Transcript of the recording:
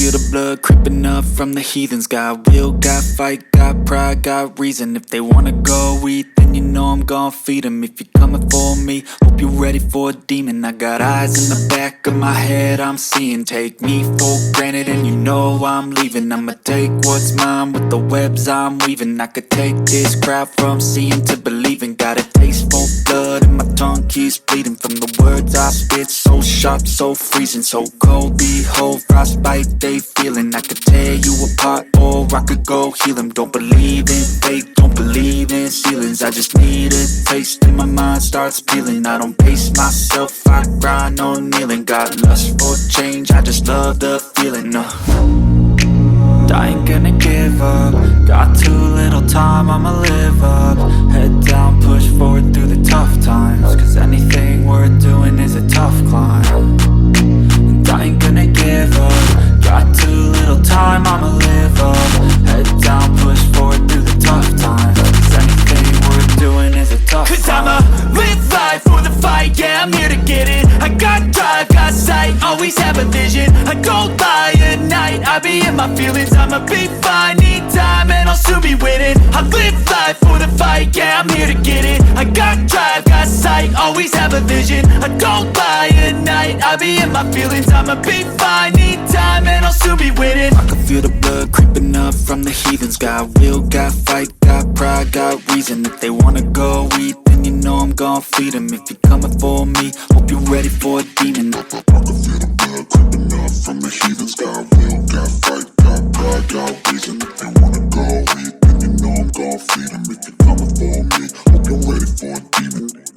feel the blood creeping up from the heathens. Got will, got fight, got pride, got reason. If they wanna go eat, then you know I'm gon' feed them. If you're coming for me, hope you're ready for a demon. I got eyes in the back of my head, I'm seeing. Take me for granted and you know I'm leaving. I'ma take what's mine with the webs I'm weaving. I could take this crowd from seeing to believing. Got a taste for blood and my tongue keeps bleeding from the words I spit. So sharp, so freezing, so cold. Behold, frostbite they feeling. I could tear you apart or I could go heal them. Don't believe in fate, don't believe in ceilings. I just need a taste and my mind starts peeling. I don't pace myself, I grind on kneeling. Got lust for change, I just love the feeling. I ain't gonna give up. Got too little time, I'ma live up. Head down, push forward through the tough times. Cause anything worth doing is a tough climb. And I ain't gonna give up. Got too little time, I'ma live up. Head down, push forward through the tough times. Cause anything worth doing is a tough climb. Cause I'ma live life for the fight, yeah, I'm here to get it. I got drive, got sight, always have a vision. I don't lie at night, I be in my feelings. I'ma be fine, need time, and I'll soon be winning. I live life for the fight, yeah, I'm here to get it. I got drive, got sight, always have a vision. I don't lie at night, I be in my feelings. I'ma be fine, need time, and I'll soon be winning. I can feel the blood creeping up from the heathens. Got will, got fight, got pride, got reason. If they wanna go eat, then you know I'm gon' feed them. If you're coming for me, hope you're ready for a demon. I can feel the blood creeping up from the heathens. Got will, got fight, got pride, got reason. If they wanna go eat, then you know I'm gon' feed them. If you're coming for me, hope you're ready for a demon.